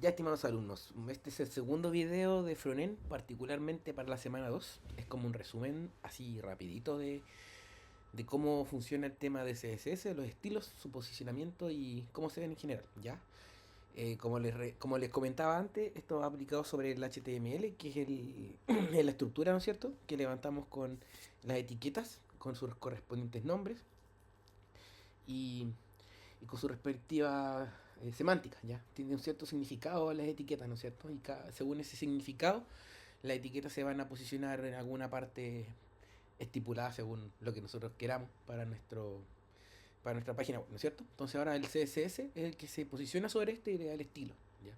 Ya, estimados alumnos, este es el segundo video de Fronen, particularmente para la semana 2. Es como un resumen así rapidito de cómo funciona el tema de CSS, los estilos, su posicionamiento y cómo se ven en general, ¿ya? Como les comentaba antes, esto va aplicado sobre el HTML, que es la estructura, ¿no es cierto?, que levantamos con las etiquetas, con sus correspondientes nombres y, y con su respectiva semántica, ¿ya? Tiene un cierto significado las etiquetas, ¿no es cierto? Y según ese significado, las etiquetas se van a posicionar en alguna parte estipulada según lo que nosotros queramos para nuestra página web, ¿no es cierto? Entonces ahora el CSS es el que se posiciona sobre este y le da el estilo, ¿ya?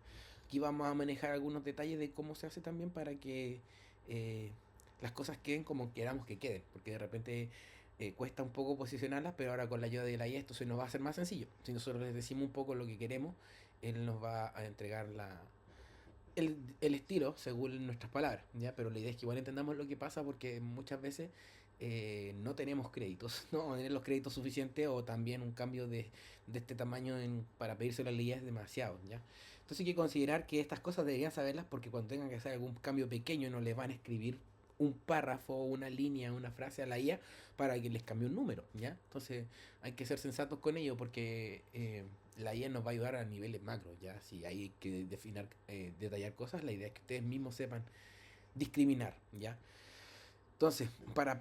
Aquí vamos a manejar algunos detalles de cómo se hace también para que eh, las cosas queden como queramos que queden, porque de repente cuesta un poco posicionarlas, pero ahora con la ayuda de la IA esto se nos va a hacer más sencillo. Si nosotros les decimos un poco lo que queremos, él nos va a entregar el estilo según nuestras palabras, ¿ya? Pero la idea es que igual entendamos lo que pasa porque muchas veces no tenemos créditos, no vamos a tener los créditos suficientes o también un cambio de este tamaño para pedírselo a la IA es demasiado, ¿ya? Entonces hay que considerar que estas cosas deberían saberlas porque cuando tengan que hacer algún cambio pequeño no les van a escribir un párrafo, una línea, una frase a la IA para que les cambie un número, ¿ya? Entonces hay que ser sensatos con ello porque la IA nos va a ayudar a niveles macros, ¿ya? Si hay que definir, detallar cosas, la idea es que ustedes mismos sepan discriminar, ¿ya? Entonces, para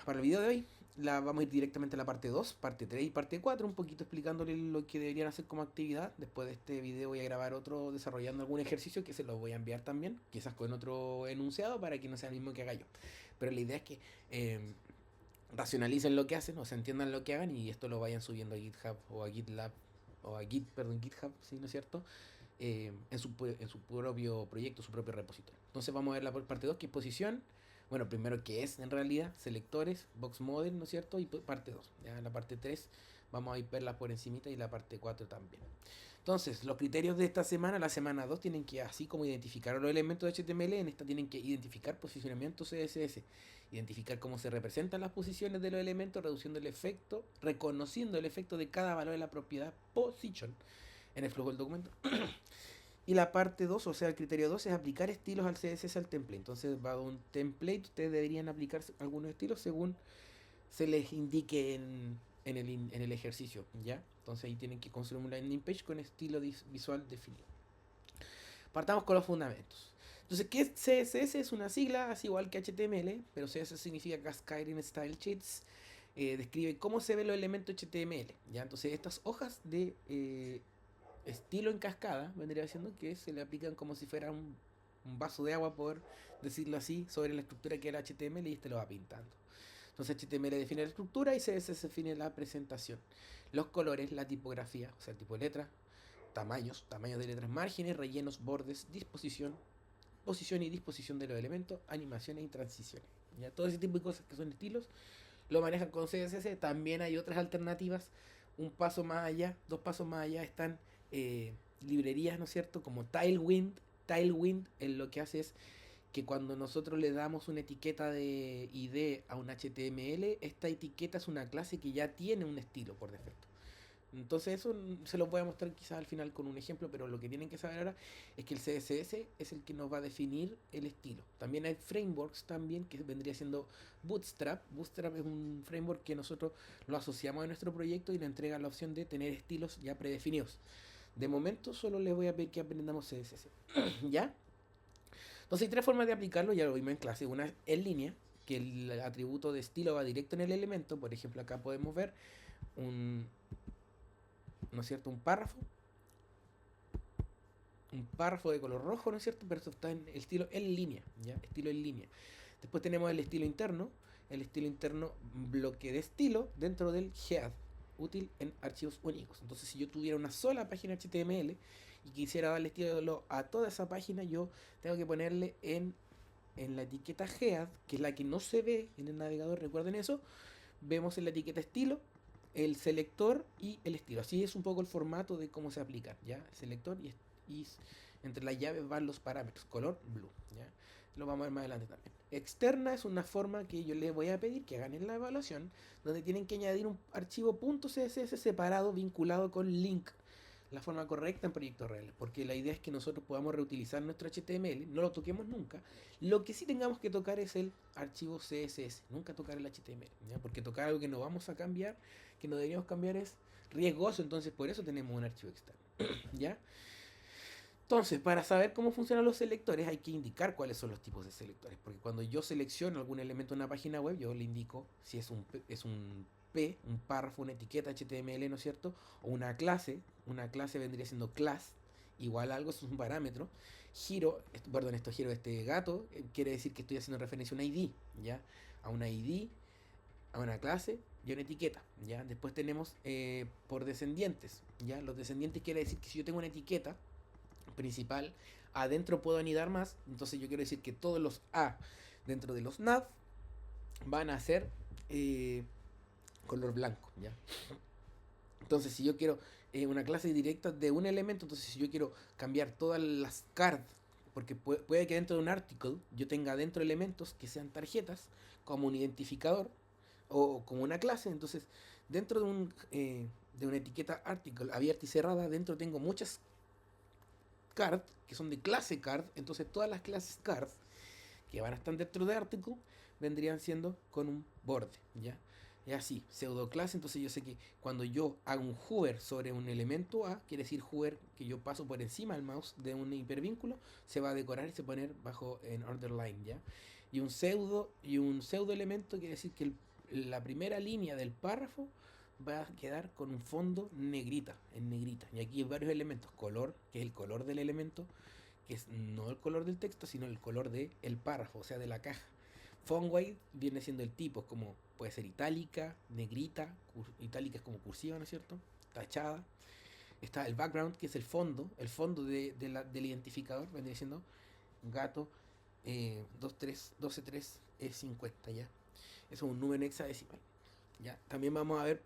el video de hoy, vamos a ir directamente a la parte 2, parte 3 y parte 4, un poquito explicándole lo que deberían hacer como actividad. Después de este video voy a grabar otro desarrollando algún ejercicio que se los voy a enviar también, quizás con otro enunciado para que no sea el mismo que haga yo. Pero la idea es que racionalicen lo que hacen o se entiendan lo que hagan y esto lo vayan subiendo a GitHub o a GitLab o a GitHub, ¿sí, no es cierto? En su propio proyecto, su propio repositorio. Entonces vamos a ver la parte 2 que es posición. Bueno, primero qué es en realidad, selectores, box model, ¿no es cierto? Y parte 2. Ya la parte 3 vamos a ir verla por encimita y la parte 4 también. Entonces, los criterios de esta semana, la semana 2 tienen que, así como identificar los elementos de HTML, en esta tienen que identificar posicionamiento CSS, identificar cómo se representan las posiciones de los elementos, reduciendo el efecto, reconociendo el efecto de cada valor de la propiedad position en el flujo del documento. Y la parte 2, o sea, el criterio 2 es aplicar estilos al CSS al template. Entonces va a un template, ustedes deberían aplicar algunos estilos según se les indique en el ejercicio, ¿ya? Entonces ahí tienen que construir un landing page con estilo visual definido. Partamos con los fundamentos. Entonces, ¿qué es CSS? Es una sigla, así igual que HTML, pero CSS significa Cascading Style Sheets. Describe cómo se ven los elementos HTML, ¿ya? Entonces, estas hojas de estilo en cascada, vendría siendo que se le aplican como si fuera un vaso de agua, por decirlo así, sobre la estructura que era HTML y este lo va pintando. Entonces HTML define la estructura y CSS define la presentación. Los colores, la tipografía, o sea, el tipo de letra, tamaños de letras, márgenes, rellenos, bordes, disposición, posición y disposición de los elementos, animaciones y transiciones. Ya todo ese tipo de cosas que son estilos lo manejan con CSS. También hay otras alternativas. Un paso más allá, dos pasos más allá están librerías, ¿no es cierto? Como Tailwind. Tailwind lo que hace es que cuando nosotros le damos una etiqueta de ID a un HTML, esta etiqueta es una clase que ya tiene un estilo por defecto. Entonces eso se los voy a mostrar quizás al final con un ejemplo, pero lo que tienen que saber ahora es que el CSS es el que nos va a definir el estilo. También hay frameworks también que vendría siendo Bootstrap. Bootstrap es un framework que nosotros lo asociamos a nuestro proyecto y nos entrega la opción de tener estilos ya predefinidos. De momento solo les voy a pedir que aprendamos CSS. ¿Ya? Entonces hay tres formas de aplicarlo, ya lo vimos en clase. Una es en línea, que el atributo de estilo va directo en el elemento. Por ejemplo, acá podemos ver un, ¿no es cierto? Un párrafo de color rojo, ¿no es cierto? Pero esto está en el estilo en línea, ¿ya? Estilo en línea. Después tenemos el estilo interno bloque de estilo dentro del head, útil en archivos únicos. Entonces, si yo tuviera una sola página HTML y quisiera darle estilo a toda esa página, yo tengo que ponerle en la etiqueta head, que es la que no se ve en el navegador, recuerden eso, vemos en la etiqueta estilo el selector y el estilo. Así es un poco el formato de cómo se aplican, ¿ya? El selector y entre las llaves van los parámetros, color blue, ¿ya? Lo vamos a ver más adelante también. Externa es una forma que yo les voy a pedir que hagan en la evaluación, donde tienen que añadir un archivo .css separado vinculado con link. la forma correcta en proyectos reales, porque la idea es que nosotros podamos reutilizar nuestro HTML, no lo toquemos nunca. Lo que sí tengamos que tocar es el archivo CSS, nunca tocar el HTML, ¿ya? Porque tocar algo que no vamos a cambiar, que no deberíamos cambiar, es riesgoso, entonces por eso tenemos un archivo externo, ¿ya? Entonces, para saber cómo funcionan los selectores hay que indicar cuáles son los tipos de selectores, porque cuando yo selecciono algún elemento en una página web, yo le indico si es un P, un párrafo, una etiqueta HTML, ¿no es cierto? O una clase vendría siendo class, igual a algo, es un parámetro. Giro, perdón, giro, gato, quiere decir que estoy haciendo referencia a un ID, ¿ya? A una ID, a una clase y a una etiqueta, ¿ya? Después tenemos por descendientes, ¿ya? Los descendientes quiere decir que si yo tengo una etiqueta principal, adentro puedo anidar más, entonces yo quiero decir que todos los A dentro de los nav van a ser color blanco, ¿ya? Entonces si yo quiero una clase directa de un elemento, entonces si yo quiero cambiar todas las card, porque puede que dentro de un article yo tenga dentro elementos que sean tarjetas como un identificador o como una clase, entonces dentro de una etiqueta article abierta y cerrada, dentro tengo muchas card, que son de clase card, entonces todas las clases card que van a estar dentro de article vendrían siendo con un borde, ¿ya? Y así, pseudo clase, entonces yo sé que cuando yo hago un hover sobre un elemento A, quiere decir hover que yo paso por encima del mouse de un hipervínculo, se va a decorar y se va a poner bajo en order line, ¿ya? Y un pseudo elemento quiere decir que la primera línea del párrafo va a quedar con un fondo negrita, en negrita. Y aquí hay varios elementos, color, que es el color del elemento, que es no el color del texto, sino el color del párrafo, o sea, de la caja. Font weight viene siendo el tipo, como puede ser itálica, negrita, itálica es como cursiva, ¿no es cierto? Tachada. Está el background, que es el fondo del identificador, viene siendo gato 123 ¿ya? Eso es un número hexadecimal, ¿ya? También vamos a ver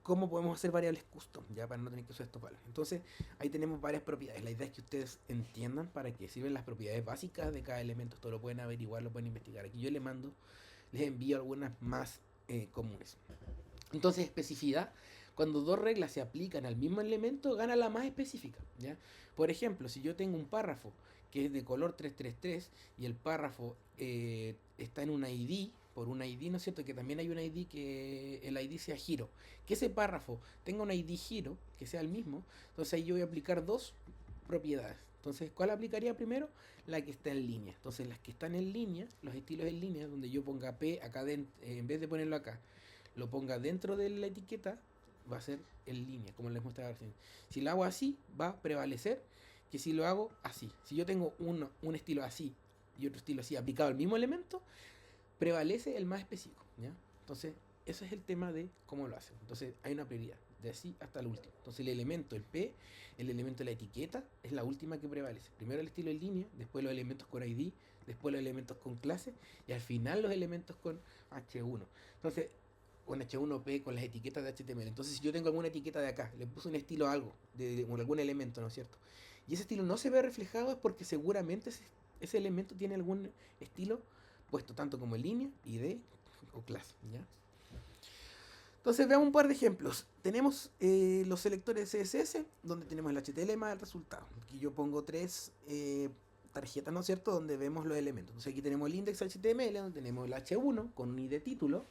cómo podemos hacer variables custom, ya para no tener que usar estos valores. Entonces, ahí tenemos varias propiedades. La idea es que ustedes entiendan para qué sirven las propiedades básicas de cada elemento. Esto lo pueden averiguar, lo pueden investigar. Aquí yo les envío algunas más comunes. Entonces, especificidad, cuando dos reglas se aplican al mismo elemento, gana la más específica, ¿ya? Por ejemplo, si yo tengo un párrafo que es de color 333 y el párrafo está en una ID, por una ID, ¿no es cierto? Que también hay una ID que el ID sea giro. Que ese párrafo tenga una ID giro, que sea el mismo, entonces ahí yo voy a aplicar dos propiedades. Entonces, ¿cuál aplicaría primero? La que está en línea. Entonces, las que están en línea, los estilos en línea, donde yo ponga P acá dentro, en vez de ponerlo acá, lo ponga dentro de la etiqueta, va a ser en línea, como les mostraba recién. Si lo hago así, va a prevalecer que si lo hago así. Si yo tengo un estilo así y otro estilo así aplicado al mismo elemento, prevalece el más específico, ¿ya? Entonces, eso es el tema de cómo lo hacen. Entonces, hay una prioridad, de así hasta el último. Entonces, el elemento, el P, el elemento de la etiqueta, es la última que prevalece. Primero el estilo en línea, después los elementos con ID, después los elementos con clase, y al final los elementos con H1. Entonces, con H1P, con las etiquetas de HTML. Entonces, si yo tengo alguna etiqueta de acá, le puse un estilo a algo, de algún elemento, ¿no es cierto? Y ese estilo no se ve reflejado, es porque seguramente ese elemento tiene algún estilo puesto tanto como en línea, ID o clase, ¿ya? Entonces veamos un par de ejemplos. Tenemos los selectores CSS, donde tenemos el HTML más el resultado. Aquí yo pongo tres tarjetas, ¿no es cierto?, donde vemos los elementos. Entonces aquí tenemos el index HTML, donde tenemos el H1 con un ID título.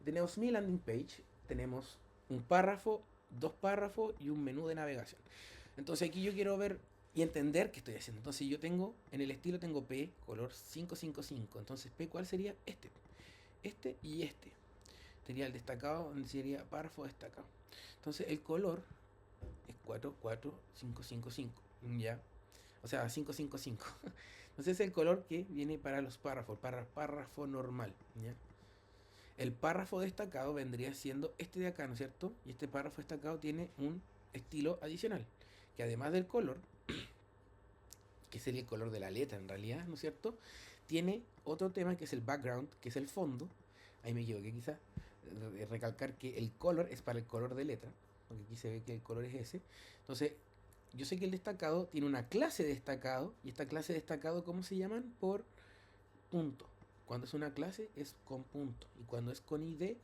Tenemos mi landing page, tenemos un párrafo, dos párrafos y un menú de navegación. Entonces aquí yo quiero ver y entender qué estoy haciendo. Entonces yo tengo, en el estilo tengo P, color 555. Entonces P, ¿cuál sería? Este y este. Sería el destacado, donde sería párrafo destacado. Entonces el color es 44555, ¿ya? O sea, 555. Entonces es el color que viene para los párrafos, para párrafo normal, ¿ya? El párrafo destacado vendría siendo este de acá, ¿no es cierto? Y este párrafo destacado tiene un estilo adicional, que además del color, que sería el color de la letra en realidad, ¿no es cierto? Tiene otro tema que es el background, que es el fondo. Ahí me equivoqué quizá. Recalcar que el color es para el color de letra, porque aquí se ve que el color es ese. Entonces, yo sé que el destacado tiene una clase de destacado, y esta clase de destacado, ¿cómo se llaman? Por punto. Cuando es una clase es con punto, y cuando es con ID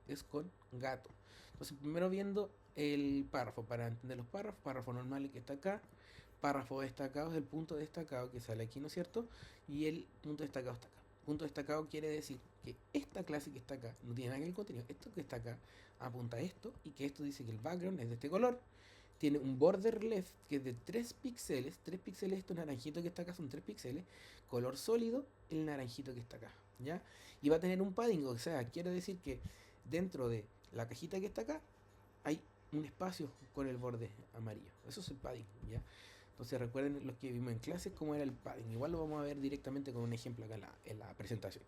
es con gato. Entonces, primero viendo el párrafo. Para entender los párrafos, párrafo normal el que está acá, párrafo destacado es el punto destacado que sale aquí, ¿no es cierto? Y el punto destacado está acá. Punto destacado quiere decir que esta clase que está acá no tiene nada que ver con el contenido. Esto que está acá apunta a esto y que esto dice que el background es de este color. Tiene un border left que es de 3 píxeles. 3 píxeles, esto naranjito que está acá son 3 píxeles. Color sólido, el naranjito que está acá. ¿Ya? Y va a tener un padding, o sea, quiere decir que dentro de la cajita que está acá hay un espacio con el borde amarillo. Eso es el padding, ¿ya? Entonces recuerden los que vimos en clases cómo era el padding. Igual lo vamos a ver directamente con un ejemplo acá en la presentación.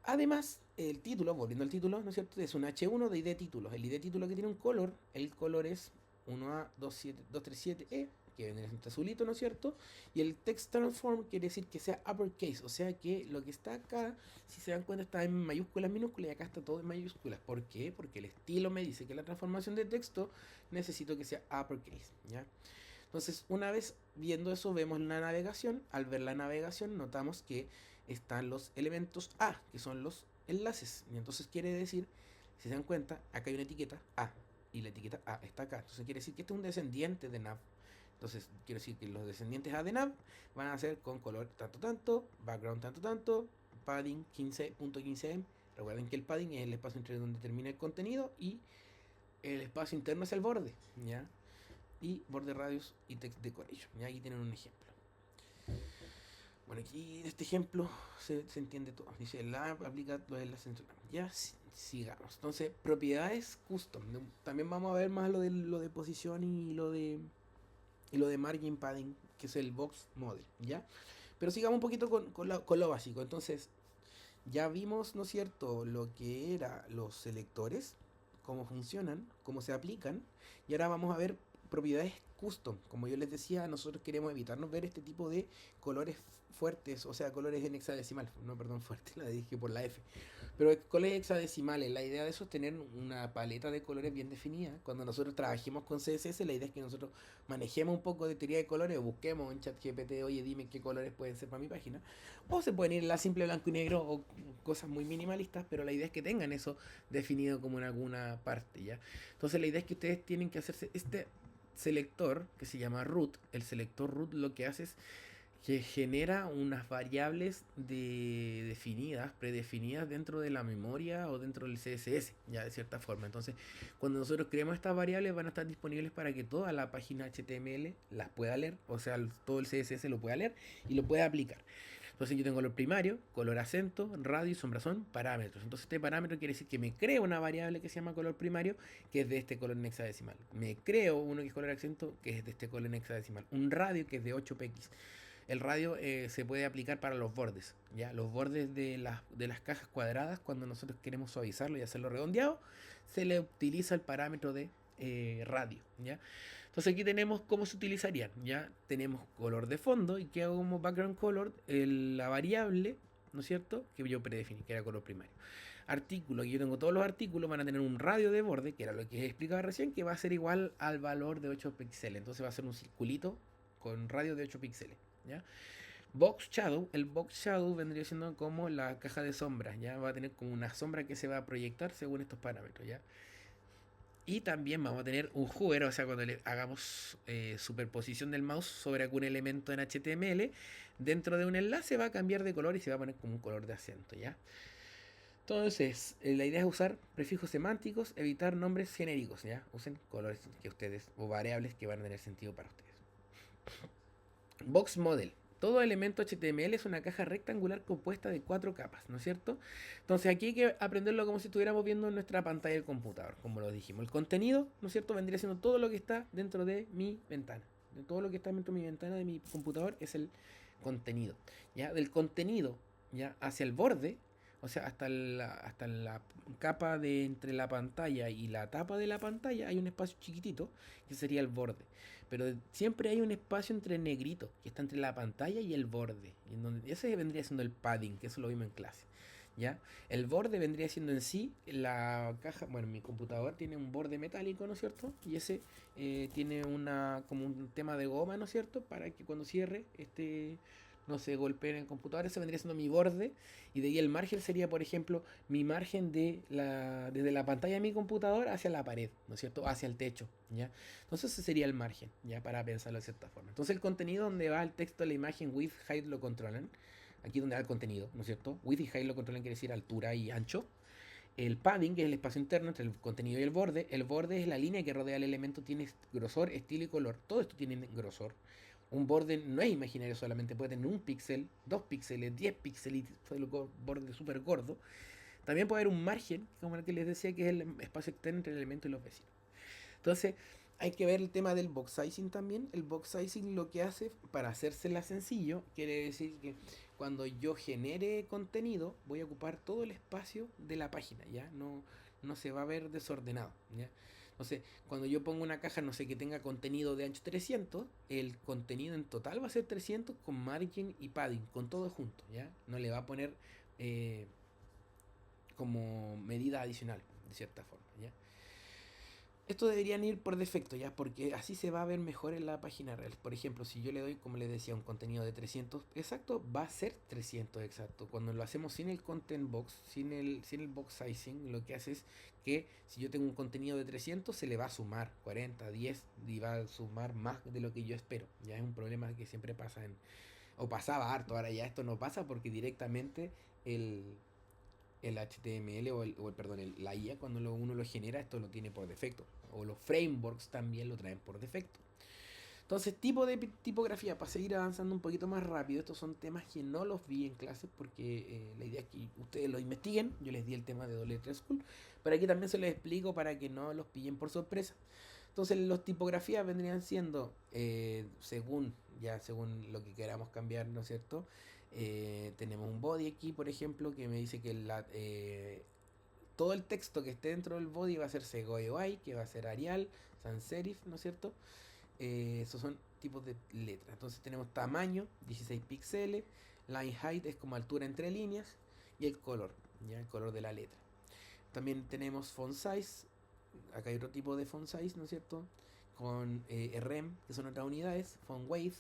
Además, el título, volviendo al título, ¿no es cierto? Es un H1 de ID títulos. El ID título que tiene un color, el color es 1A237E, que viene en este azulito, ¿no es cierto? Y el text transform quiere decir que sea uppercase, o sea que lo que está acá, si se dan cuenta, está en mayúsculas, minúsculas y acá está todo en mayúsculas. ¿Por qué? Porque el estilo me dice que la transformación de texto necesito que sea uppercase, ¿ya? Entonces, una vez viendo eso, vemos la navegación. Al ver la navegación, notamos que están los elementos A, que son los enlaces. Y entonces quiere decir, si se dan cuenta, acá hay una etiqueta A. Y la etiqueta A está acá. Entonces quiere decir que este es un descendiente de nav. Entonces quiere decir que los descendientes A de nav van a ser con color tanto tanto, background tanto tanto, padding 15.15m. Recuerden que el padding es el espacio entre donde termina el contenido y el espacio interno es el borde, ¿ya? Y border radius y text decoration. Y ahí tienen un ejemplo. Bueno, aquí en este ejemplo se entiende todo. Dice la aplica los enlaces. Ya sigamos. Entonces, propiedades custom. También vamos a ver más lo de posición y lo de margin padding, que es el box model, ¿ya? Pero sigamos un poquito con lo básico. Entonces, ya vimos, ¿no es cierto?, lo que eran los selectores, cómo funcionan, cómo se aplican, y ahora vamos a ver propiedades custom. Como yo les decía, nosotros queremos evitarnos ver este tipo de colores fuertes, o sea, colores en hexadecimal, no, perdón, fuerte, la dije por la F, pero colores hexadecimales. La idea de eso es tener una paleta de colores bien definida. Cuando nosotros trabajemos con CSS, la idea es que nosotros manejemos un poco de teoría de colores, busquemos en ChatGPT, oye, dime qué colores pueden ser para mi página, o se pueden ir en la simple blanco y negro o cosas muy minimalistas, pero la idea es que tengan eso definido como en alguna parte, ¿ya? Entonces la idea es que ustedes tienen que hacerse este selector que se llama root. El selector root lo que hace es que genera unas variables predefinidas dentro de la memoria o dentro del CSS, ya de cierta forma. Entonces, cuando nosotros creemos estas variables, van a estar disponibles para que toda la página HTML las pueda leer, o sea, todo el CSS lo pueda leer y lo pueda aplicar. Entonces yo tengo color primario, color acento, radio y sombrazón, parámetros. Entonces este parámetro quiere decir que me creo una variable que se llama color primario, que es de este color en hexadecimal. Me creo uno que es color acento, que es de este color en hexadecimal. Un radio que es de 8px. El radio se puede aplicar para los bordes, ¿ya? Los bordes de las cajas cuadradas, cuando nosotros queremos suavizarlo y hacerlo redondeado, se le utiliza el parámetro de radio, ¿ya? Entonces aquí tenemos cómo se utilizarían, ¿ya? Tenemos color de fondo y que hago como background color la variable, ¿no es cierto?, que yo predefiní, que era color primario. Artículo, aquí yo tengo todos los artículos, van a tener un radio de borde, que era lo que explicaba recién, que va a ser igual al valor de 8 píxeles. Entonces va a ser un circulito con radio de 8 píxeles, ¿ya? Box Shadow, el Box Shadow vendría siendo como la caja de sombras, ¿ya? Va a tener como una sombra que se va a proyectar según estos parámetros, ¿ya? Y también vamos a tener un hover, o sea, cuando le hagamos superposición del mouse sobre algún elemento en HTML, dentro de un enlace va a cambiar de color y se va a poner como un color de acento, ¿ya? Entonces, la idea es usar prefijos semánticos, evitar nombres genéricos, ¿ya? Usen colores que ustedes, o variables que van a tener sentido para ustedes. Box Model. Todo elemento HTML es una caja rectangular compuesta de 4 capas, ¿no es cierto? Entonces aquí hay que aprenderlo como si estuviéramos viendo en nuestra pantalla del computador, como lo dijimos. El contenido, ¿no es cierto?, vendría siendo todo lo que está dentro de mi ventana. De todo lo que está dentro de mi ventana de mi computador es el contenido. ¿Ya? Del contenido, ¿ya?, hacia el borde, o sea, hasta la capa de entre la pantalla y la tapa de la pantalla hay un espacio chiquitito que sería el borde. Pero siempre hay un espacio entre negrito, que está entre la pantalla y el borde. Y en donde, ese vendría siendo el padding, que eso lo vimos en clase. ¿Ya? El borde vendría siendo en sí la caja. Bueno, mi computador tiene un borde metálico, ¿no es cierto? Y ese tiene como un tema de goma, ¿no es cierto?, para que cuando cierre no se golpee en el computador. Ese vendría siendo mi borde. Y de ahí el margen sería, por ejemplo, mi margen desde la pantalla de mi computador hacia la pared, ¿no es cierto? Hacia el techo, ¿ya? Entonces ese sería el margen, ¿ya? Para pensarlo de cierta forma. Entonces el contenido donde va el texto, la imagen, width, height lo controlan. Aquí donde va el contenido, ¿no es cierto? Width y height lo controlan, quiere decir altura y ancho. El padding, que es el espacio interno entre el contenido y el borde. El borde es la línea que rodea el elemento, tiene grosor, estilo y color. Todo esto tiene grosor. Un borde no es imaginario solamente, puede tener un píxel, 2 píxeles, 10 píxeles y el borde súper gordo. También puede haber un margen, como el que les decía, que es el espacio externo entre el elemento y los vecinos. Entonces, hay que ver el tema del box sizing también. El box sizing lo que hace, para hacérsela sencillo, quiere decir que cuando yo genere contenido, voy a ocupar todo el espacio de la página, ¿ya? No se va a ver desordenado, ¿ya? Entonces, cuando yo pongo una caja, no sé, que tenga contenido de ancho 300, el contenido en total va a ser 300 con margin y padding, con todo junto, ¿ya? No le va a poner eh, como medida adicional, de cierta forma, ¿ya? Esto deberían ir por defecto, ya, porque así se va a ver mejor en la página real. Por ejemplo, si yo le doy, como les decía, un contenido de 300 exacto, va a ser 300 exacto. Cuando lo hacemos sin el content box, sin el box sizing, lo que hace es que si yo tengo un contenido de 300 se le va a sumar 40, 10 y va a sumar más de lo que yo espero. Ya es un problema que siempre pasa o pasaba harto. Ahora ya esto no pasa porque directamente el, el HTML perdón, la IA cuando uno lo genera, esto lo tiene por defecto. O los frameworks también lo traen por defecto. Entonces, tipo de tipografía, para seguir avanzando un poquito más rápido, estos son temas que no los vi en clases porque la idea es que ustedes lo investiguen. Yo les di el tema de Doble Letra School, pero aquí también se les explico para que no los pillen por sorpresa. Entonces, las tipografías vendrían siendo, según lo que queramos cambiar, ¿no es cierto? Tenemos un body aquí, por ejemplo, que me dice que todo el texto que esté dentro del body va a ser Segoe que va a ser Arial, Sans Serif, ¿no es cierto? Esos son tipos de letras. Entonces tenemos tamaño, 16 píxeles, line height es como altura entre líneas y el color, ¿ya? El color de la letra. También tenemos font size, acá hay otro tipo de font size, ¿no es cierto? Con RM, que son otras unidades, font weight,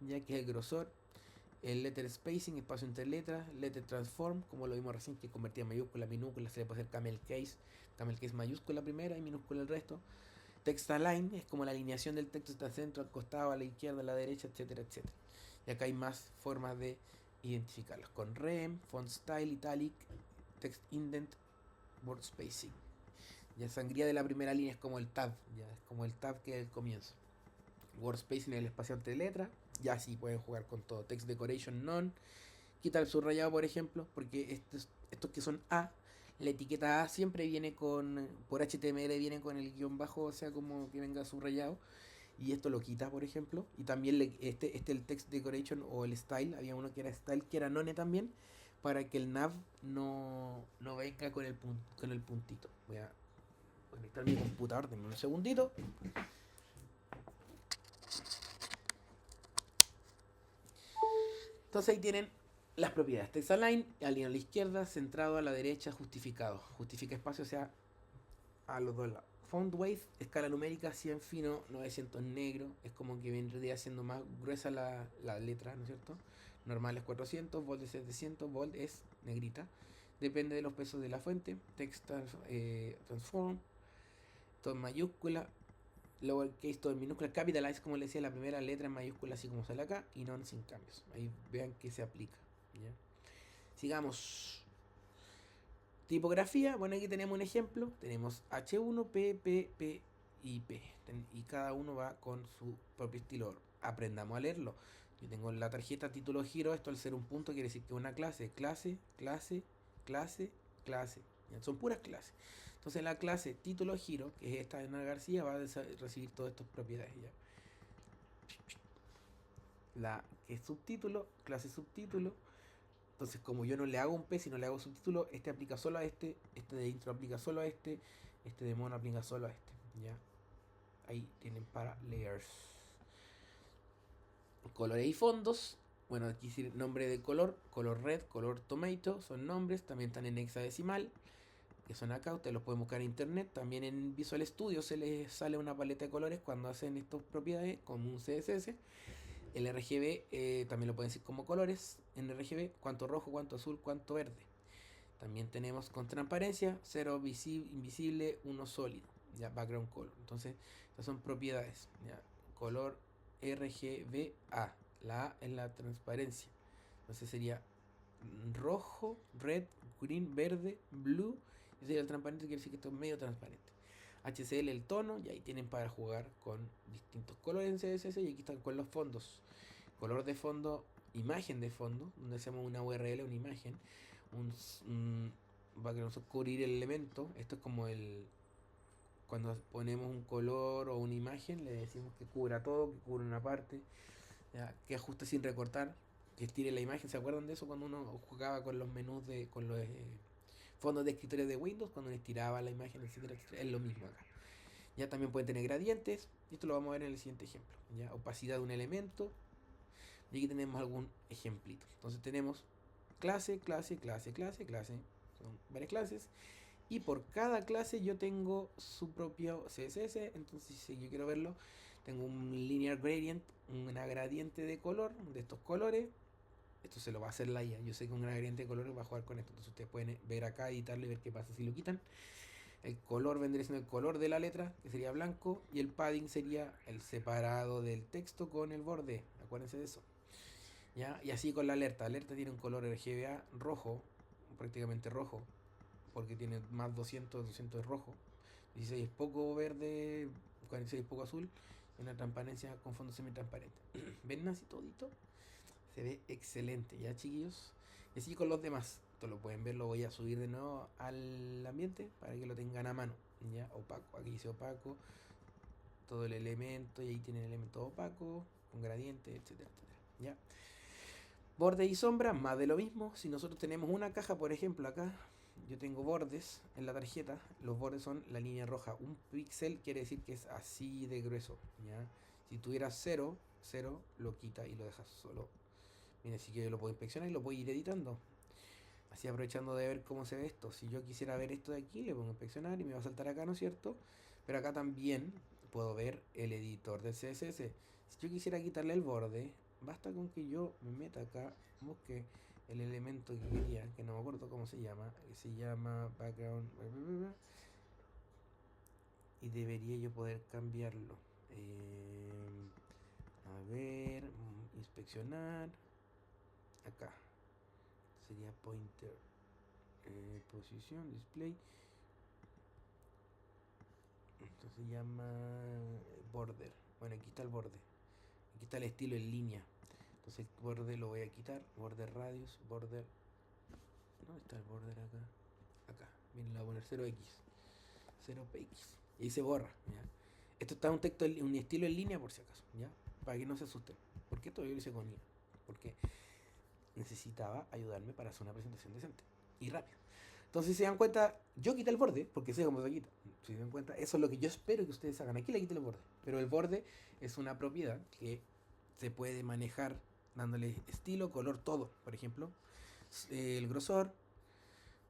ya que es el grosor, el letter spacing, espacio entre letras, letter transform, como lo vimos recién, que convertía mayúscula a minúscula, se le puede hacer camel case mayúscula primera y minúscula el resto. Text align es como la alineación del texto está al centro, al costado, a la izquierda, a la derecha, etcétera, etcétera. Y acá hay más formas de identificarlos, con rem, font style, italic, text indent, word spacing. Ya sangría de la primera línea es como el tab, ya es como el tab que es el comienzo. Word spacing es el espacio entre letras, ya sí pueden jugar con todo. Text decoration none, quita el subrayado por ejemplo, porque estos que son A, la etiqueta A siempre viene por HTML viene con el guión bajo, o sea, como que venga subrayado. Y esto lo quita, por ejemplo. Y también el text decoration o el style, había uno que era style, que era none también, para que el nav no venga con el puntito. Voy a conectar mi computador, denme un segundito. Entonces ahí tienen las propiedades. Text align, align a la izquierda, centrado a la derecha, justificado. Justifica espacio, o sea, a los dos lados. Font weight, escala numérica, 100 fino, 900 negro. Es como que vendría siendo más gruesa la letra, ¿no es cierto? Normal es 400, bold es 700, bold es negrita. Depende de los pesos de la fuente. Text transform, todo en mayúscula. Lowercase, todo en minúscula. Capitalize, como les decía, la primera letra en mayúscula, así como sale acá. Y non sin cambios. Ahí vean que se aplica. ¿Ya? Sigamos. Tipografía, bueno, aquí tenemos un ejemplo. Tenemos H1, P, P, P y P. Y cada uno va con su propio estilo. Aprendamos a leerlo. Yo tengo la tarjeta título giro. Esto al ser un punto quiere decir que es una clase. Clase, clase, clase, clase. ¿Ya? Son puras clases. Entonces la clase título giro, que es esta de Ana García, va a recibir todas estas propiedades. ¿Ya? La que es subtítulo, clase subtítulo. Entonces, como yo no le hago un P, sino le hago subtítulo, este aplica solo a este de intro aplica solo a este de mono aplica solo a este. ¿Ya? Ahí tienen para layers. Colores y fondos. Bueno, aquí sí, nombre de color red, color tomato, son nombres, también están en hexadecimal, que son acá, ustedes los pueden buscar en internet. También en Visual Studio se les sale una paleta de colores cuando hacen estas propiedades, como un CSS. El RGB también lo pueden decir como colores. En RGB, cuánto rojo, cuánto azul, cuánto verde. También tenemos con transparencia, 0 invisible, 1 sólido. Ya, background color. Entonces, estas son propiedades. Ya, color RGBA. La A es la transparencia. Entonces sería rojo, red, green, verde, blue. Ese sería el transparente, quiere decir que esto es medio transparente. HCL el tono, y ahí tienen para jugar con distintos colores en CSS, y aquí están con los fondos. Color de fondo, imagen de fondo, donde hacemos una URL, una imagen, para que nos cubrir el elemento. Esto es como cuando ponemos un color o una imagen, le decimos que cubra todo, que cubra una parte, ¿ya? Que ajuste sin recortar, que estire la imagen. ¿Se acuerdan de eso cuando uno jugaba con los menús con los fondos de escritorio de Windows, cuando uno estiraba la imagen, etcétera, etcétera? Es lo mismo acá. Ya también pueden tener gradientes, y esto lo vamos a ver en el siguiente ejemplo. Ya, opacidad de un elemento, y aquí tenemos algún ejemplito. Entonces tenemos clase, clase, clase, clase, clase, son varias clases, y por cada clase yo tengo su propio CSS. Entonces, si yo quiero verlo, tengo un linear gradient, una gradiente de color, de estos colores. Esto se lo va a hacer la IA. Yo sé que un gradiente de colores va a jugar con esto. Entonces ustedes pueden ver acá, editarlo y ver qué pasa si lo quitan. El color vendría siendo el color de la letra, que sería blanco, y el padding sería el separado del texto con el borde. Acuérdense de eso. ¿Ya? Y así con la alerta. La alerta tiene un color RGBA rojo, prácticamente rojo, porque tiene más 200 es rojo. 16 es poco verde, 46 es poco azul, y una transparencia con fondo semitransparente. ¿Ven así todito? Se ve excelente, ¿ya, chiquillos? Y así con los demás. Esto lo pueden ver, lo voy a subir de nuevo al ambiente para que lo tengan a mano. Ya, opaco. Aquí dice opaco, todo el elemento, y ahí tienen el elemento opaco, con gradiente, etcétera, etcétera. ¿Ya? Borde y sombra, más de lo mismo. Si nosotros tenemos una caja, por ejemplo, acá, yo tengo bordes en la tarjeta. Los bordes son la línea roja. Un píxel quiere decir que es así de grueso, ¿ya? Si tuviera 0, 0, lo quita y lo deja solo. Mira, así que yo lo puedo inspeccionar y lo puedo ir editando. Así aprovechando de ver cómo se ve esto. Si yo quisiera ver esto de aquí, le pongo inspeccionar y me va a saltar acá, ¿no es cierto? Pero acá también puedo ver el editor del CSS. Si yo quisiera quitarle el borde, basta con que yo me meta acá, busque el elemento que quería, que no me acuerdo cómo se llama, que se llama background, y debería yo poder cambiarlo. A ver, inspeccionar, acá sería pointer, posición, display. Esto se llama border. Bueno, aquí está el borde. Aquí está el estilo en línea. Entonces el borde lo voy a quitar. Border radius, border. ¿Dónde está el border acá? Acá. Miren, le voy a poner 0x. 0px. Y ahí se borra. ¿Ya? Esto está un texto, un estilo en línea por si acaso. ¿Ya? Para que no se asusten. ¿Por qué esto yo lo hice con IA? Porque necesitaba ayudarme para hacer una presentación decente y rápida. Entonces, si se dan cuenta, yo quité el borde, porque sé cómo se quita. Si se dan cuenta, eso es lo que yo espero que ustedes hagan. Aquí le quité el borde. Pero el borde es una propiedad que se puede manejar dándole estilo, color, todo. Por ejemplo, el grosor,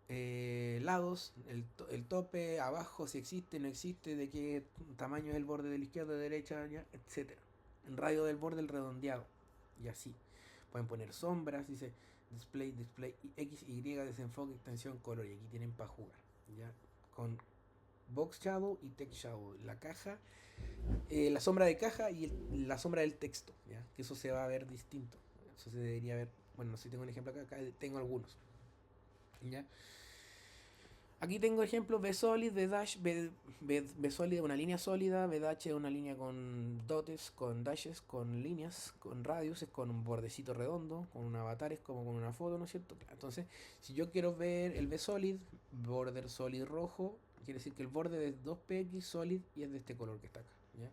lados, el tope, abajo, si existe, no existe, de qué tamaño es el borde de la izquierda, de derecha, ya, etc. El radio del borde, el redondeado. Y así. Pueden poner sombras, dice display, X, Y, desenfoque, extensión, color. Y aquí tienen para jugar. ¿Ya? Con box shadow y text shadow. La caja, la sombra de caja y la sombra del texto. ¿Ya? Que eso se va a ver distinto. Eso se debería ver. Bueno, no sé si tengo un ejemplo acá tengo algunos. ¿Ya? Aquí tengo ejemplos B-Solid, B-Dash, B-Solid una línea sólida, B-Dash una línea con dotes, con dashes, con líneas, con radiuses, con un bordecito redondo, con un avatares como con una foto, ¿no es cierto? Entonces, si yo quiero ver el B-Solid, border solid rojo, quiere decir que el borde es 2px solid y es de este color que está acá, ¿ya?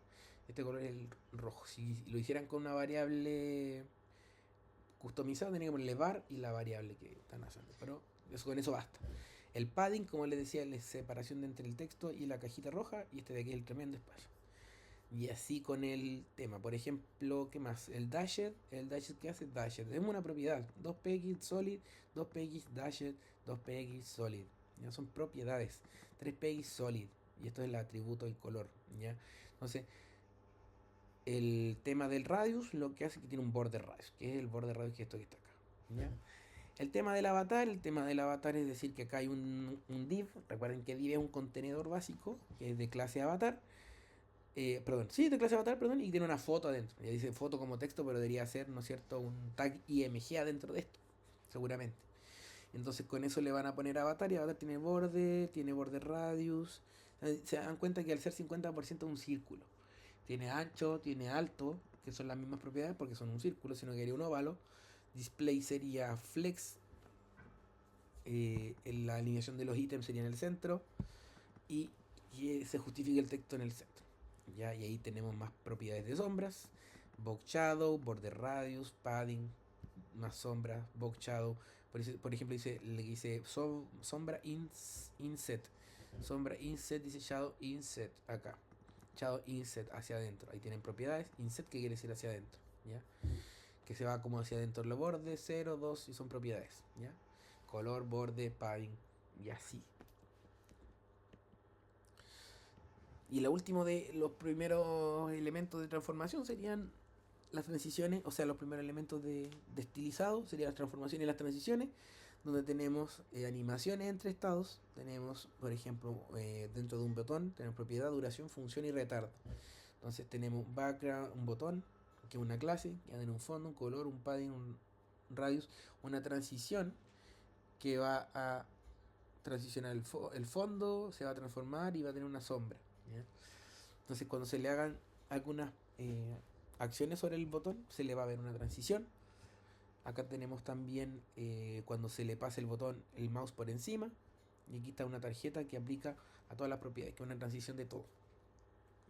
Este color es el rojo. Si lo hicieran con una variable customizada, tendría que ponerle var y la variable que están haciendo, pero con eso basta. El padding, como les decía, es la separación entre el texto y la cajita roja, y este de aquí es el tremendo espacio. Y así con el tema. Por ejemplo, ¿qué más? El dashed, ¿qué hace? Dashed es una propiedad. 2px solid, 2px dashed, 2px solid. Ya son propiedades. 3px solid. Y esto es el atributo del color. ¿Ya? Entonces, el tema del radius lo que hace es que tiene un border radius, que es el border radius que esto que está acá. ¿Ya? El tema del avatar es decir que acá hay un div. Recuerden que div es un contenedor básico que es de clase avatar. Perdón, sí, de clase avatar, perdón, y tiene una foto adentro. Ya dice foto como texto, pero debería ser, ¿no es cierto?, un tag IMG adentro de esto, seguramente. Entonces con eso le van a poner avatar y avatar tiene borde radius. Se dan cuenta que al ser 50% es un círculo. Tiene ancho, tiene alto, que son las mismas propiedades porque son un círculo, sino que haría un óvalo. Display sería flex. La alineación de los ítems sería en el centro. Y se justifica el texto en el centro. ¿Ya? Y ahí tenemos más propiedades de sombras. Box Shadow, Border Radius, Padding, más sombras, Box Shadow. Por ejemplo, le dice sombra inset. Sombra inset dice Shadow inset acá. Shadow inset hacia adentro. Ahí tienen propiedades. Inset que quiere decir hacia adentro. ¿Ya? Que se va como hacia adentro los bordes, 0, 2 y son propiedades. ¿Ya? Color, borde, padding y así. Y lo último de los primeros elementos de transformación serían las transiciones, o sea, los primeros elementos de estilizado serían las transformaciones y las transiciones, donde tenemos animaciones entre estados. Tenemos, por ejemplo, dentro de un botón, tenemos propiedad, duración, función y retardo. Entonces tenemos background, un botón, que es una clase, que tiene un fondo, un color, un padding, un radius, una transición que va a transicionar el fondo, se va a transformar y va a tener una sombra. ¿Ya? Entonces cuando se le hagan algunas acciones sobre el botón, se le va a ver una transición. Acá tenemos también cuando se le pasa el botón, el mouse por encima. Y aquí está una tarjeta que aplica a todas las propiedades, que es una transición de todo.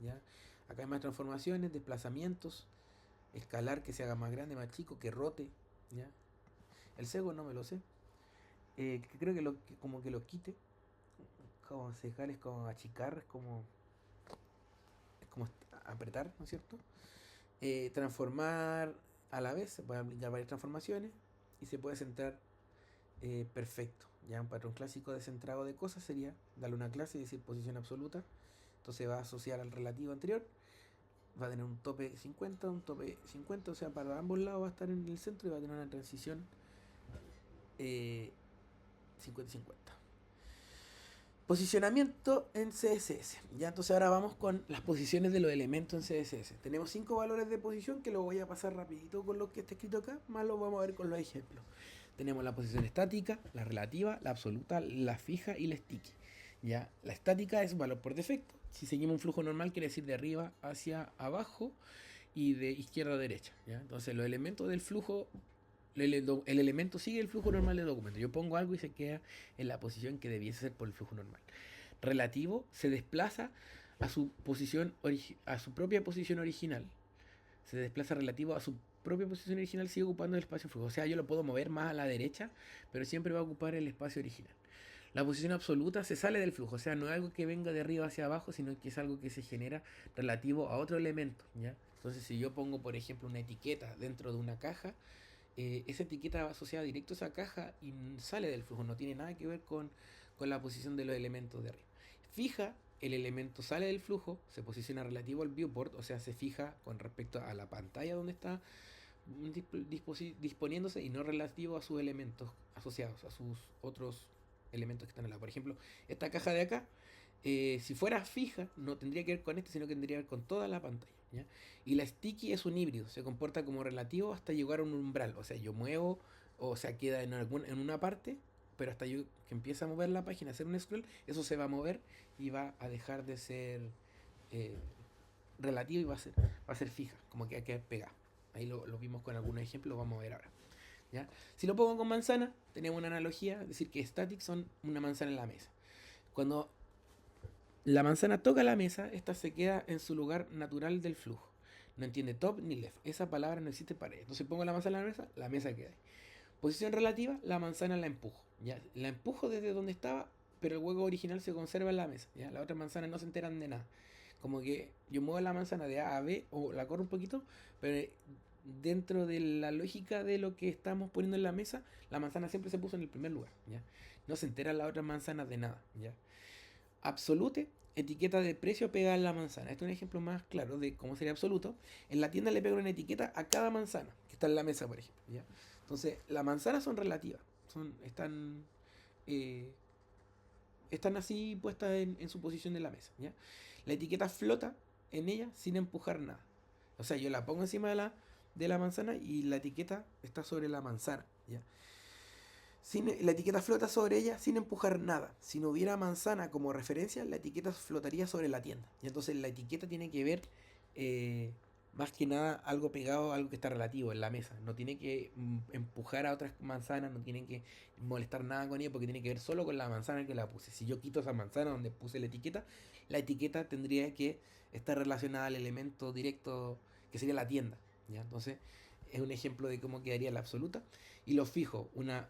¿Ya? Acá hay más transformaciones, desplazamientos, escalar, que se haga más grande, más chico, que rote. ¿Ya? El cego no me lo sé. Creo que como que lo quite. Como cejar es como achicar, es como apretar, ¿no es cierto? Transformar a la vez, se pueden aplicar varias transformaciones y se puede centrar perfecto. Ya un patrón clásico de centrado de cosas sería darle una clase y decir posición absoluta. Entonces va a asociar al relativo anterior. Va a tener un tope 50, un tope 50, o sea, para ambos lados va a estar en el centro y va a tener una transición 50-50. Posicionamiento en CSS. Ya entonces ahora vamos con las posiciones de los elementos en CSS. Tenemos 5 valores de posición que lo voy a pasar rapidito con lo que está escrito acá, más lo vamos a ver con los ejemplos. Tenemos la posición estática, la relativa, la absoluta, la fija y la sticky. Ya, la estática es un valor por defecto. Si seguimos un flujo normal quiere decir de arriba hacia abajo y de izquierda a derecha. ¿Ya? Entonces los elementos del flujo, el elemento sigue el flujo normal del documento. Yo pongo algo y se queda en la posición que debiese ser por el flujo normal. Relativo se desplaza a su propia posición original. Se desplaza relativo a su propia posición original, sigue ocupando el espacio flujo. O sea, yo lo puedo mover más a la derecha, pero siempre va a ocupar el espacio original. La posición absoluta se sale del flujo, o sea, no es algo que venga de arriba hacia abajo, sino que es algo que se genera relativo a otro elemento. ¿Ya? Entonces, si yo pongo, por ejemplo, una etiqueta dentro de una caja, esa etiqueta va asociada directo a esa caja y sale del flujo, no tiene nada que ver con la posición de los elementos de arriba. Fija, el elemento sale del flujo, se posiciona relativo al viewport, o sea, se fija con respecto a la pantalla donde está disponiéndose y no relativo a sus elementos asociados, a sus otros elementos que están al lado. Por ejemplo, esta caja de acá, si fuera fija, no tendría que ver con este, sino que tendría que ver con toda la pantalla. ¿Ya? Y la sticky es un híbrido, se comporta como relativo hasta llegar a un umbral. O sea, yo muevo, o sea, queda en una parte, pero hasta yo que empieza a mover la página, hacer un scroll, eso se va a mover y va a dejar de ser eh, relativo y va a ser fija, como que hay que pegar. Ahí lo vimos con algunos ejemplos, lo vamos a ver ahora. ¿Ya? Si lo pongo con manzana, tenemos una analogía, es decir, que static son una manzana en la mesa. Cuando la manzana toca la mesa, esta se queda en su lugar natural del flujo. No entiende top ni left. Esa palabra no existe para ella. Entonces pongo la manzana en la mesa queda ahí. Posición relativa, la manzana la empujo. ¿Ya? La empujo desde donde estaba, pero el hueco original se conserva en la mesa. ¿Ya? Las otras manzanas no se enteran de nada. Como que yo muevo la manzana de A a B o la corro un poquito, pero dentro de la lógica de lo que estamos poniendo en la mesa, la manzana siempre se puso en el primer lugar. ¿Ya? No se enteran las otras manzanas de nada. ¿Ya? Absolute etiqueta de precio pegada en la manzana. Este es un ejemplo más claro de cómo sería absoluto. En la tienda le pego una etiqueta a cada manzana que está en la mesa, por ejemplo. ¿Ya? Entonces, las manzanas son relativas. Eh, están así puestas en su posición en la mesa. ¿Ya? La etiqueta flota en ella sin empujar nada. O sea, yo la pongo encima de la manzana y la etiqueta está sobre la manzana. ¿Ya? La etiqueta flota sobre ella sin empujar nada. Si no hubiera manzana como referencia, la etiqueta flotaría sobre la tienda. Y entonces la etiqueta tiene que ver eh, más que nada algo pegado, algo que está relativo en la mesa. No tiene que empujar a otras manzanas, no tiene que molestar nada con ella porque tiene que ver solo con la manzana que la puse. Si yo quito esa manzana donde puse la etiqueta tendría que estar relacionada al elemento directo que sería la tienda. ¿Ya? Entonces es un ejemplo de cómo quedaría la absoluta. Y lo fijo, una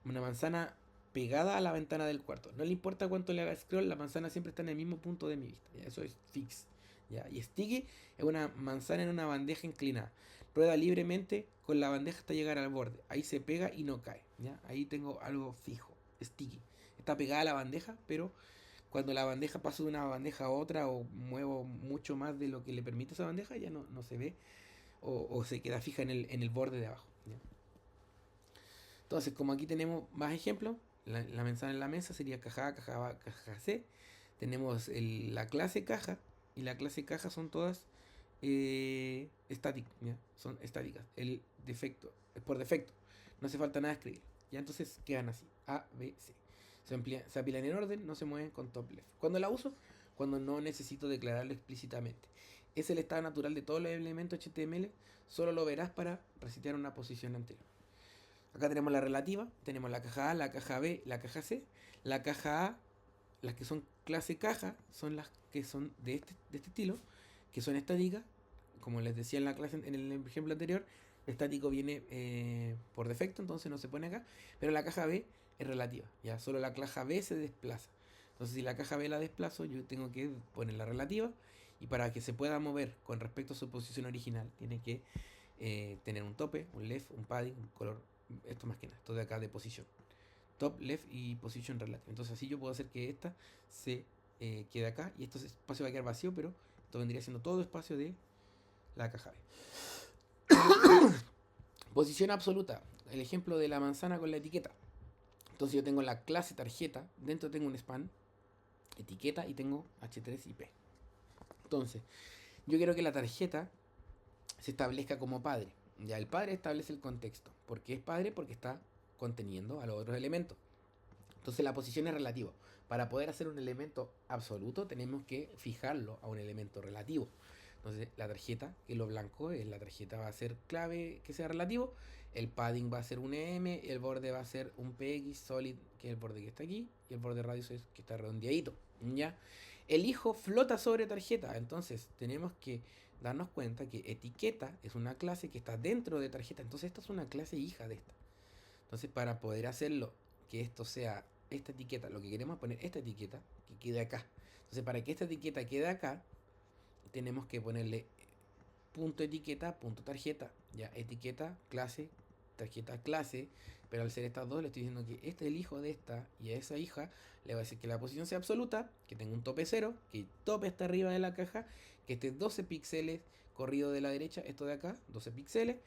manzana pegada a la ventana del cuarto. No le importa cuánto le haga scroll, la manzana siempre está en el mismo punto de mi vista. ¿Ya? Eso es fix. ¿Ya? Y sticky es una manzana en una bandeja inclinada. Rueda libremente con la bandeja hasta llegar al borde. Ahí se pega y no cae. ¿Ya? Ahí tengo algo fijo. Sticky. Está pegada a la bandeja, pero cuando la bandeja pasa de una bandeja a otra o muevo mucho más de lo que le permite esa bandeja, ya no se ve o se queda fija en el borde de abajo. ¿Ya? Entonces, como aquí tenemos más ejemplos, la manzana en la mesa sería caja A, caja B, caja C. Tenemos la clase caja, y la clase caja son todas estáticas, son estáticas. El defecto, es por defecto, no hace falta nada escribir. Ya entonces quedan así, A, B, C. Se apilan en orden, no se mueven con top left. ¿Cuándo la uso? Cuando no necesito declararlo explícitamente. Es el estado natural de todos los elementos HTML, solo lo verás para resetear una posición anterior. Acá tenemos la relativa, tenemos la caja A, la caja B, la caja C. La caja A, las que son clase caja, son las que son de este estilo, que son estáticas. Como les decía en la clase, en el ejemplo anterior, el estático viene por defecto, entonces no se pone acá. Pero la caja B es relativa, ya solo la caja B se desplaza. Entonces, si la caja B la desplazo, yo tengo que poner la relativa. Y para que se pueda mover con respecto a su posición original, tiene que tener un tope, un left, un padding, un color. Esto más que nada, esto de acá de posición. Top, left y position relative. Entonces así yo puedo hacer que esta se quede acá y este espacio va a quedar vacío, pero esto vendría siendo todo espacio de la caja B. Posición absoluta. El ejemplo de la manzana con la etiqueta. Entonces yo tengo la clase tarjeta, dentro tengo un span, etiqueta y tengo H3 y P. Entonces, yo quiero que la tarjeta se establezca como padre. Ya el padre establece el contexto. ¿Por qué es padre? Porque está conteniendo a los otros elementos. Entonces la posición es relativa. Para poder hacer un elemento absoluto tenemos que fijarlo a un elemento relativo. Entonces la tarjeta, que es lo blanco, la tarjeta va a ser clave que sea relativo. El padding va a ser un M, el borde va a ser un PX solid, que es el borde que está aquí, y el borde radius es que está redondeadito. ¿Ya? El hijo flota sobre tarjeta, entonces tenemos que darnos cuenta que etiqueta es una clase que está dentro de tarjeta, entonces esta es una clase hija de esta. Entonces, para poder hacerlo, que esto sea esta etiqueta, lo que queremos es poner esta etiqueta que quede acá. Entonces, para que esta etiqueta quede acá, tenemos que ponerle punto etiqueta, punto tarjeta. Ya, etiqueta, clase, tarjeta, clase. Pero al ser estas dos, le estoy diciendo que este es el hijo de esta y a esa hija le va a decir que la posición sea absoluta, que tenga un tope 0, que el tope está arriba de la caja, que esté 12 píxeles corrido de la derecha, esto de acá, 12 píxeles,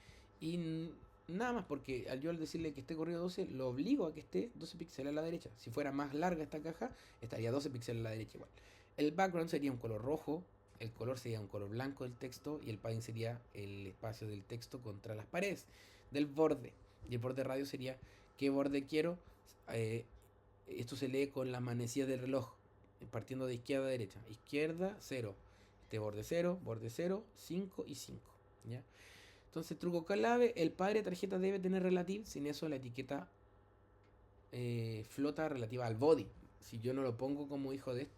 y nada más, porque al decirle que esté corrido 12, lo obligo a que esté 12 píxeles a la derecha. Si fuera más larga esta caja, estaría 12 píxeles a la derecha igual. El background sería un color rojo, el color sería un color blanco del texto y el padding sería el espacio del texto contra las paredes del borde. Y el borde radio sería qué borde quiero. Esto se lee con las manecillas del reloj, partiendo de izquierda a derecha. Izquierda, 0. Este borde 0, 5 y 5. ¿Ya? Entonces, truco clave, el padre de tarjeta debe tener relative, sin eso la etiqueta flota relativa al body. Si yo no lo pongo como hijo de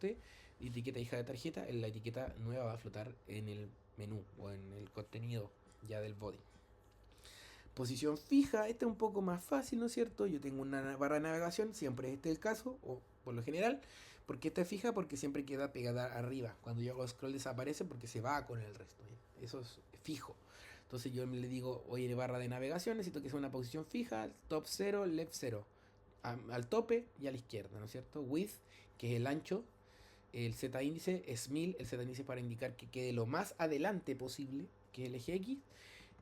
etiqueta hija de tarjeta, la etiqueta nueva va a flotar en el menú o en el contenido ya del body. Posición fija, este es un poco más fácil, ¿no es cierto? Yo tengo una barra de navegación, siempre este es el caso, o por lo general. ¿Por qué está fija? Porque siempre queda pegada arriba. Cuando yo hago scroll desaparece porque se va con el resto. ¿Ya? Eso es fijo. Entonces yo le digo, oye, barra de navegación, necesito que sea una posición fija, top 0, left 0. Al tope y a la izquierda, ¿no es cierto? Width, que es el ancho, El Z índice es 1000, el Z índice para indicar que quede lo más adelante posible, que es el eje X.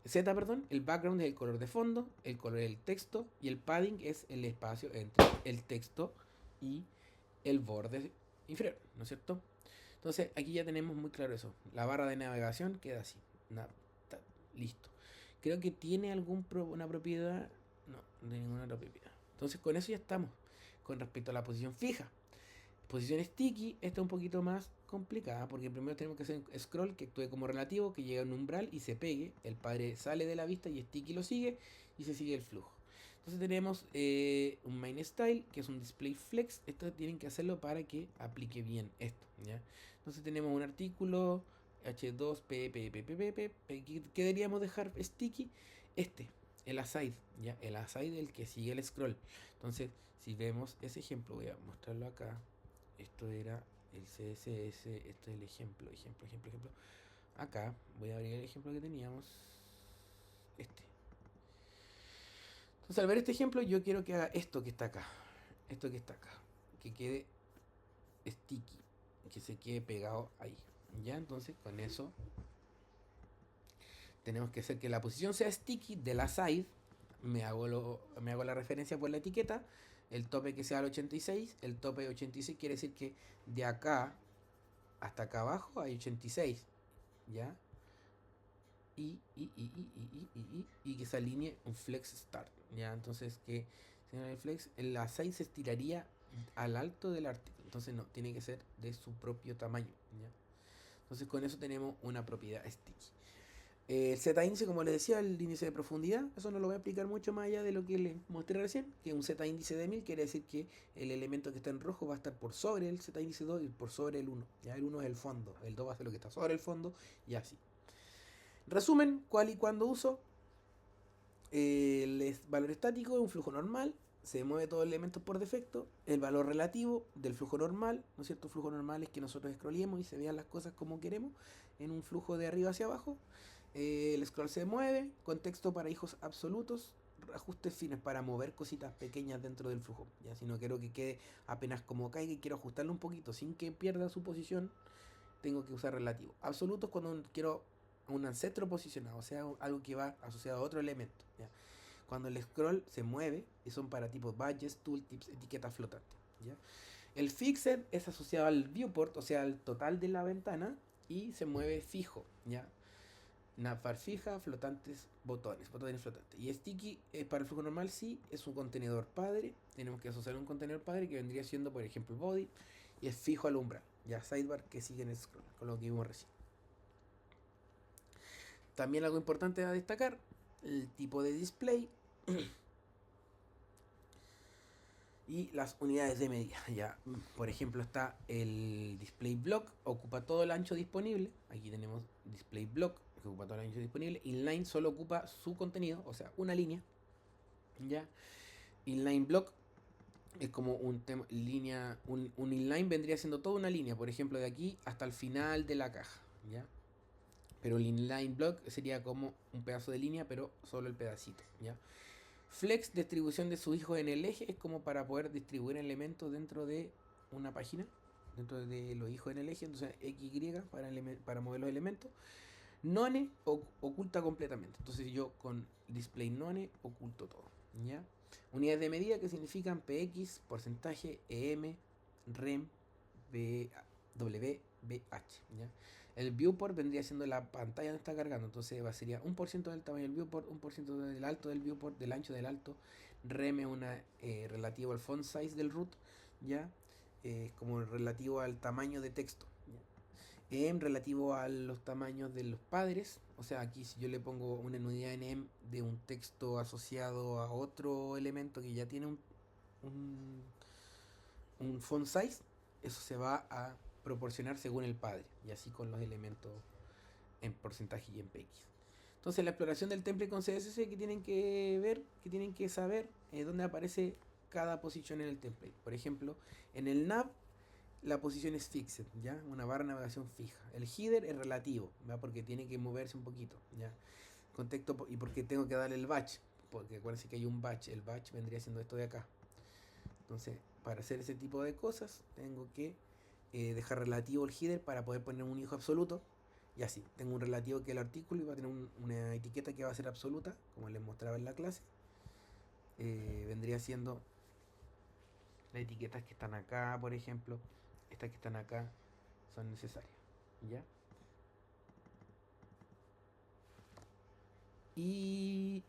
Z, perdón, el background es el color de fondo, el color del texto y el padding es el espacio entre el texto y el borde inferior, ¿no es cierto? Entonces aquí ya tenemos muy claro eso. La barra de navegación queda así. Listo. Creo que tiene una propiedad. No, no tiene ninguna otra propiedad. Entonces con eso ya estamos. Con respecto a la posición fija. Posición sticky, esta es un poquito más complicada porque primero tenemos que hacer un scroll que actúe como relativo, que llegue a un umbral y se pegue. El padre sale de la vista y sticky lo sigue y se sigue el flujo. Entonces tenemos un main style que es un display flex. Esto tienen que hacerlo para que aplique bien esto, ¿ya? Entonces tenemos un artículo H2P. ¿Qué deberíamos dejar sticky? El aside, ¿ya? El aside el que sigue el scroll. Entonces, si vemos ese ejemplo, voy a mostrarlo acá. Esto era el CSS, esto es el ejemplo. Acá voy a abrir el ejemplo que teníamos. Entonces al ver este ejemplo yo quiero que haga esto que está acá. Que quede sticky. Que se quede pegado ahí. Ya, entonces con eso tenemos que hacer que la posición sea sticky de la side. Me hago la referencia por la etiqueta. El tope que sea el 86. El tope de 86 quiere decir que de acá hasta acá abajo hay 86. ¿Ya? Y que se alinee un flex start. ¿Ya? Entonces que el flex, la 6 se estiraría al alto del artículo. Entonces no, tiene que ser de su propio tamaño. ¿Ya? Entonces con eso tenemos una propiedad sticky. El Z índice, como les decía, el índice de profundidad, eso no lo voy a explicar mucho más allá de lo que les mostré recién, que un Z índice de 1000 quiere decir que el elemento que está en rojo va a estar por sobre el Z índice 2 y por sobre el 1. Ya el 1 es el fondo, el 2 va a ser lo que está sobre el fondo y así. Resumen, cuál y cuándo uso. El valor estático es un flujo normal, se mueve todos los elementos por defecto. El valor relativo del flujo normal, ¿no es cierto? Flujo normal es que nosotros scrollemos y se vean las cosas como queremos en un flujo de arriba hacia abajo. El scroll se mueve, contexto para hijos absolutos, ajustes fines para mover cositas pequeñas dentro del flujo. Ya si no quiero que quede apenas como caiga y quiero ajustarlo un poquito sin que pierda su posición, tengo que usar relativo. Absolutos cuando quiero un ancestro posicionado, o sea, algo que va asociado a otro elemento. ¿Ya? Cuando el scroll se mueve, y son para tipos badges, tooltips, etiquetas flotantes. ¿Ya? El fixed es asociado al viewport, o sea, al total de la ventana, y se mueve fijo. ¿Ya? Navbar fija, botones flotantes. Y sticky para el flujo normal sí, es un contenedor padre. Tenemos que asociar un contenedor padre que vendría siendo, por ejemplo, body, y es fijo al umbral. Ya sidebar que sigue en el scroll, con lo que vimos recién. También algo importante a destacar, el tipo de display y las unidades de medida. Ya, por ejemplo, está el display block, ocupa todo el ancho disponible. Aquí tenemos display block, que ocupa todo el ancho disponible. Inline solo ocupa su contenido, o sea, una línea. Ya, inline block es como un tema, línea, un inline vendría siendo toda una línea, por ejemplo, de aquí hasta el final de la caja. Ya. Pero el inline block sería como un pedazo de línea, pero solo el pedacito, ¿ya? Flex, distribución de sus hijos en el eje, es como para poder distribuir elementos dentro de una página, dentro de los hijos en el eje, entonces XY para mover los elementos. None oculta completamente, entonces yo con display none oculto todo, ¿ya? Unidades de medida que significan px, porcentaje, em, rem, w, bh, ¿ya? El viewport vendría siendo la pantalla donde está cargando, entonces sería 1% del tamaño del viewport, 1% del alto del viewport, del ancho del alto. Rem es una relativo al font size del root, ya como relativo al tamaño de texto, ¿ya? Em relativo a los tamaños de los padres, o sea, aquí si yo le pongo una unidad en em de un texto asociado a otro elemento que ya tiene un font size, eso se va a proporcionar según el padre, y así con los elementos en porcentaje y en px. Entonces la exploración del template con CSS que tienen que ver, que tienen que saber dónde aparece cada posición en el template. Por ejemplo, en el nav la posición es fixed, ¿ya? Una barra de navegación fija. El header es relativo, ¿va? Porque tiene que moverse un poquito, ¿ya? Contexto y porque tengo que darle el batch, porque acuérdense que hay un batch, el batch vendría siendo esto de acá. Entonces, para hacer ese tipo de cosas, tengo que dejar relativo el header para poder poner un hijo absoluto. Y así, tengo un relativo que es el artículo y va a tener una etiqueta que va a ser absoluta, como les mostraba en la clase. Vendría siendo las etiquetas que están acá, por ejemplo. Estas que están acá son necesarias. ¿Ya? Y...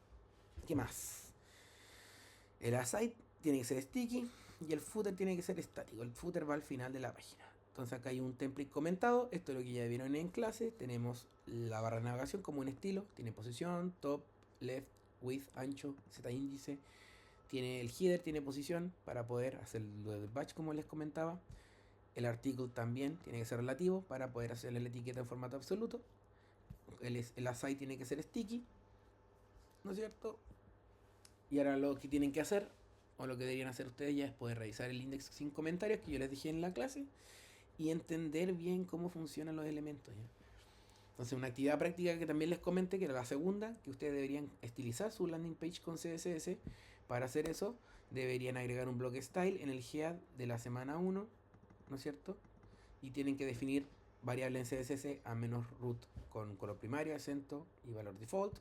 ¿qué más? El aside tiene que ser sticky y el footer tiene que ser estático. El footer va al final de la página. Entonces acá hay un template comentado. Esto es lo que ya vieron en clase. Tenemos la barra de navegación como un estilo. Tiene posición, top, left, width, ancho, z índice. Tiene el header, tiene posición para poder hacer lo del batch como les comentaba. El artículo también tiene que ser relativo para poder hacerle la etiqueta en formato absoluto. El aside tiene que ser sticky, ¿no es cierto? Y ahora lo que tienen que hacer, o lo que deberían hacer ustedes ya es poder revisar el index sin comentarios que yo les dejé en la clase y entender bien cómo funcionan los elementos. ¿Ya? Entonces, una actividad práctica que también les comenté, que era la segunda, que ustedes deberían estilizar su landing page con CSS. Para hacer eso, deberían agregar un block style en el head de la semana 1, ¿no es cierto? Y tienen que definir variable en CSS a menos root con color primario, acento y valor default.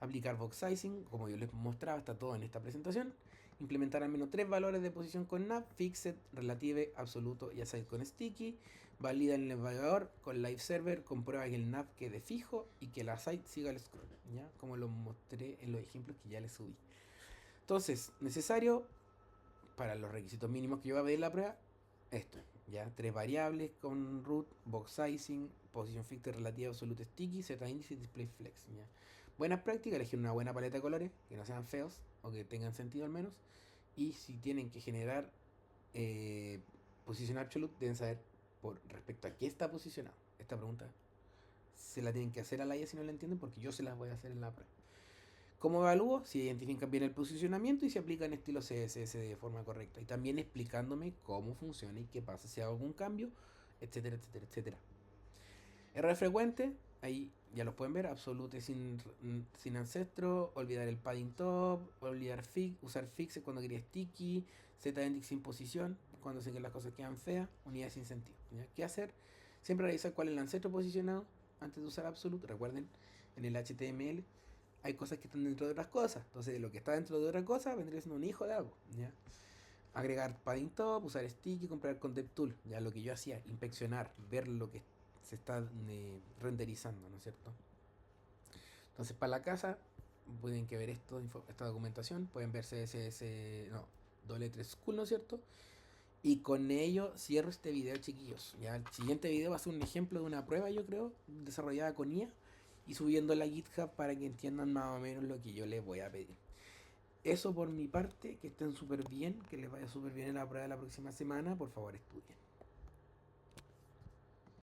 Aplicar box sizing, como yo les mostraba, está todo en esta presentación. Implementar al menos 3 valores de posición con nav, fixed, relative, absoluto y aside con sticky. Valida el navegador con live server, comprueba que el nav quede fijo y que el aside siga el scroll, ¿ya? Como lo mostré en los ejemplos que ya les subí. Entonces, necesario para los requisitos mínimos que yo voy a pedir la prueba, esto, ¿ya? 3 variables con root, box sizing, posición fixed, relativa, absolute, sticky, z índice y display flex, ¿ya? Buenas prácticas, elegir una buena paleta de colores, que no sean feos o que tengan sentido al menos. Y si tienen que generar posición absolute, deben saber por respecto a qué está posicionado. Esta pregunta se la tienen que hacer a la IA si no la entienden, porque yo se las voy a hacer en la prueba. ¿Cómo evalúo? Si identifican bien el posicionamiento y si aplican estilo CSS de forma correcta. Y también explicándome cómo funciona y qué pasa si hago algún cambio, etcétera, etcétera, etcétera. Error frecuente, ahí ya los pueden ver, absolute sin ancestro, olvidar el padding top, olvidar usar fixes cuando quería sticky, z-index sin posición, cuando sé que las cosas quedan feas, unidades sin sentido. ¿Ya? ¿Qué hacer? Siempre revisar cuál es el ancestro posicionado antes de usar absolute. Recuerden, en el HTML hay cosas que están dentro de otras cosas. Entonces, lo que está dentro de otra cosa vendría siendo un hijo de algo. ¿Ya? Agregar padding top, usar sticky, comprar con DevTool. Ya lo que yo hacía, inspeccionar, ver lo que se está renderizando, ¿no es cierto? Entonces, para la casa, pueden que ver esta documentación, pueden ver CSS, no, W3 School, ¿no es cierto? Y con ello cierro este video, chiquillos. Ya el siguiente video va a ser un ejemplo de una prueba, yo creo, desarrollada con IA y subiendo a GitHub para que entiendan más o menos lo que yo les voy a pedir. Eso por mi parte, que estén súper bien, que les vaya súper bien en la prueba de la próxima semana. Por favor, estudien.